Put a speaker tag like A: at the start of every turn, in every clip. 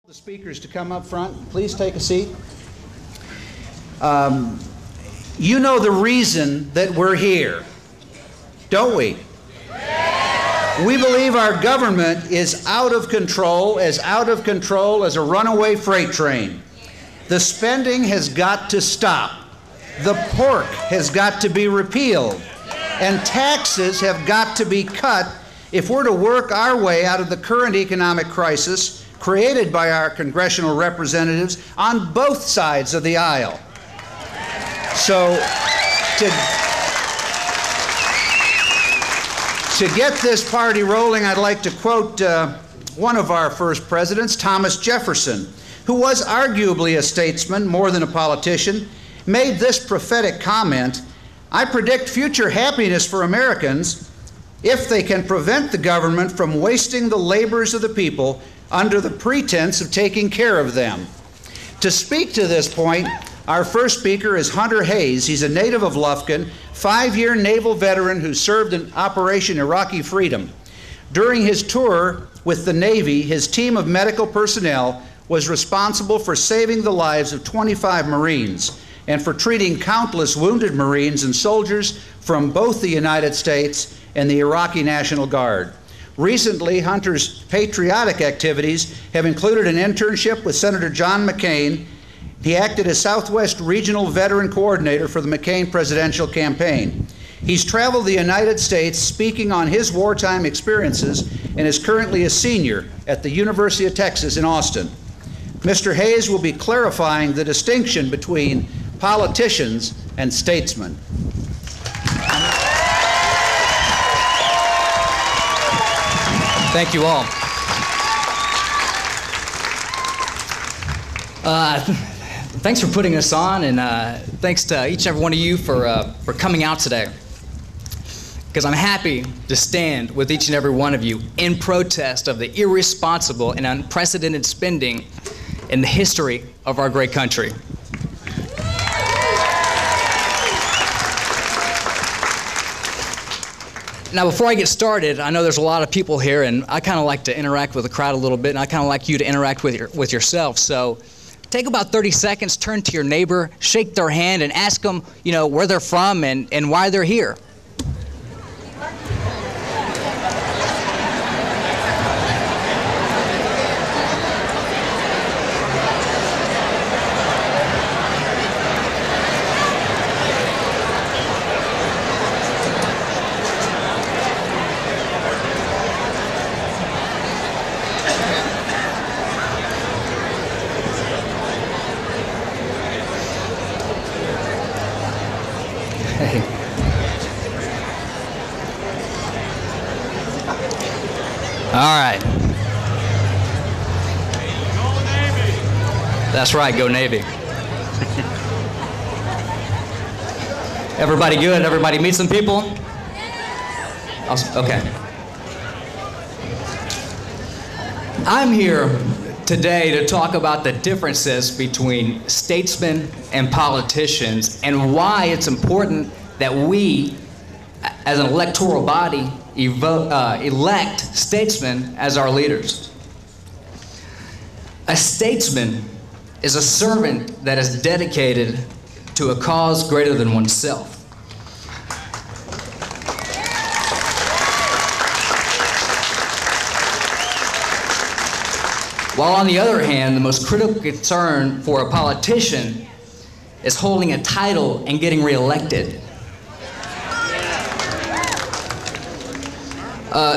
A: The speakers to come up front. Please take a seat. You know the reason that we're here, don't we? We believe our government is out of control as a runaway freight train. The spending has got to stop. The pork has got to be repealed. And taxes have got to be cut if we're to work our way out of the current economic crisis created by our congressional representatives on both sides of the aisle. So to get this party rolling, I'd like to quote one of our first presidents, Thomas Jefferson, who was arguably a statesman more than a politician, made this prophetic comment: "I predict future happiness for Americans if they can prevent the government from wasting the labors of the people under the pretense of taking care of them." To speak to this point, our first speaker is Hunter Hayes. He's a native of Lufkin, 5-year naval veteran who served in Operation Iraqi Freedom. During his tour with the Navy, his team of medical personnel was responsible for saving the lives of 25 Marines and for treating countless wounded Marines and soldiers from both the United States and the Iraqi National Guard. Recently, Hunter's patriotic activities have included an internship with Senator John McCain. He acted as Southwest Regional Veteran Coordinator for the McCain presidential campaign. He's traveled the United States speaking on his wartime experiences and is currently a senior at the University of Texas in Austin. Mr. Hayes will be clarifying the distinction between politicians and statesmen.
B: Thank you all. Thanks for putting us on, and thanks to each and every one of you for coming out today. Because I'm happy to stand with each and every one of you in protest of the irresponsible and unprecedented spending in the history of our great country. Now, before I get started, I know there's a lot of people here, and I kind of like to interact with the crowd a little bit, and I kind of like you to interact with yourself. So take about 30 seconds, turn to your neighbor, shake their hand, and ask them, where they're from and why they're here. All right. Go Navy. That's right, go Navy. Everybody good? Everybody meet some people? Okay. I'm here today to talk about the differences between statesmen and politicians and why it's important that we, as an electoral body, elect statesmen as our leaders. A statesman is a servant that is dedicated to a cause greater than oneself. While on the other hand, the most critical concern for a politician is holding a title and getting reelected.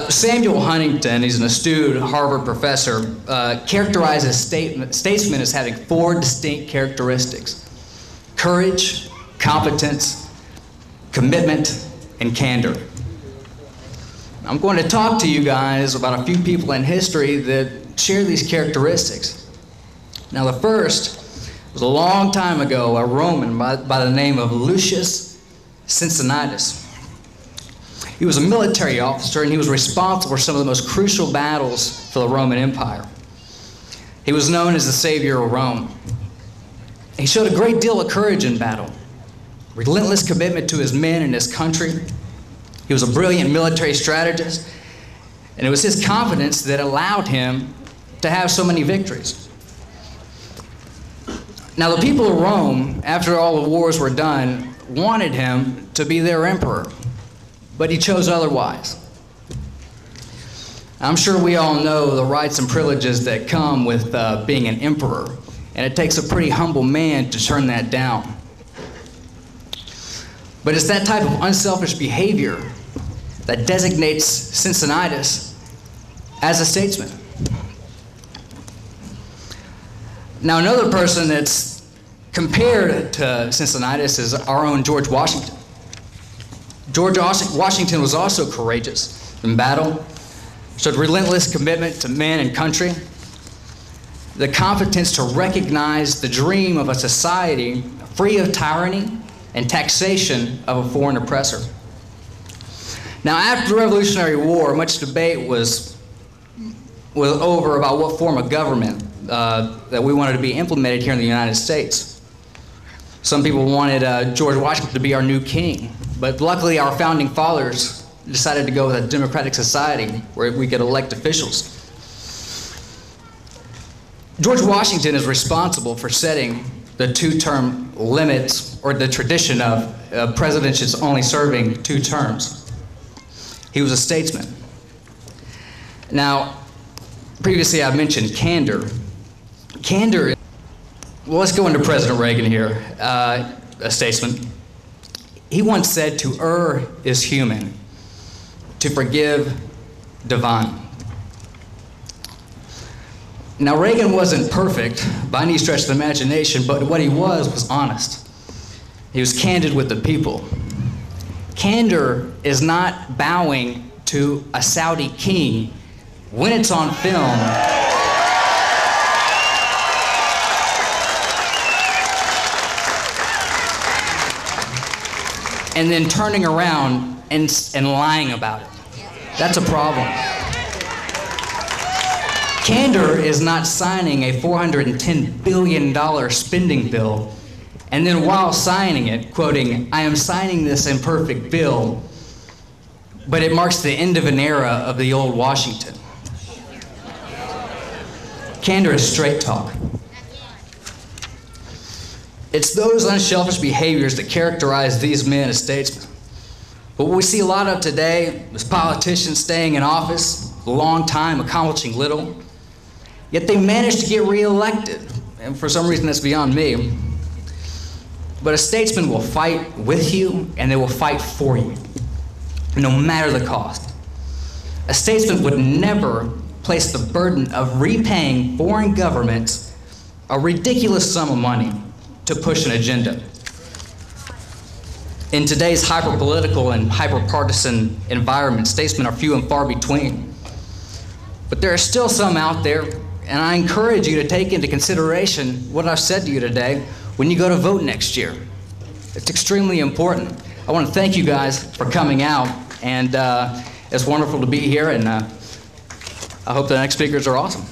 B: Samuel Huntington, he's an astute Harvard professor, characterizes statesmen as having 4 distinct characteristics: courage, competence, commitment, and candor. I'm going to talk to you guys about a few people in history that share these characteristics. Now, the first was a long time ago, a Roman by the name of Lucius Cincinnatus. He was a military officer, and he was responsible for some of the most crucial battles for the Roman Empire. He was known as the savior of Rome. He showed a great deal of courage in battle, relentless commitment to his men and his country. He was a brilliant military strategist, and it was his confidence that allowed him to have so many victories. Now, the people of Rome, after all the wars were done, wanted him to be their emperor, but he chose otherwise. I'm sure we all know the rights and privileges that come with being an emperor, and it takes a pretty humble man to turn that down. But it's that type of unselfish behavior that designates Cincinnatus as a statesman. Now, another person that's compared to Cincinnatus is our own George Washington. George Washington was also courageous in battle, showed relentless commitment to man and country, the competence to recognize the dream of a society free of tyranny and taxation of a foreign oppressor. Now, after the Revolutionary War, much debate was over about what form of government that we wanted to be implemented here in the United States. Some people wanted George Washington to be our new king, but luckily our founding fathers decided to go with a democratic society where we could elect officials. George Washington is responsible for setting the two-term limits, or the tradition of presidents only serving 2 terms. He was a statesman. Now, previously I mentioned candor. Candor, well, let's go into President Reagan here, a statesman. He once said, "To err is human, to forgive divine." Now, Reagan wasn't perfect by any stretch of the imagination, but what he was honest. He was candid with the people. Candor is not bowing to a Saudi king when it's on film and then turning around and lying about it. That's a problem. Candor is not signing a $410 billion spending bill and then while signing it, quoting, "I am signing this imperfect bill, but it marks the end of an era of the old Washington." Candor is straight talk. It's those unselfish behaviors that characterize these men as statesmen. But what we see a lot of today is politicians staying in office a long time, accomplishing little, yet they manage to get reelected. And for some reason that's beyond me. But a statesman will fight with you and they will fight for you, no matter the cost. A statesman would never place the burden of repaying foreign governments a ridiculous sum of money to push an agenda. In today's hyper-political and hyper-partisan environment, statesmen are few and far between. But there are still some out there, and I encourage you to take into consideration what I've said to you today when you go to vote next year. It's extremely important. I want to thank you guys for coming out, and it's wonderful to be here, and I hope the next speakers are awesome.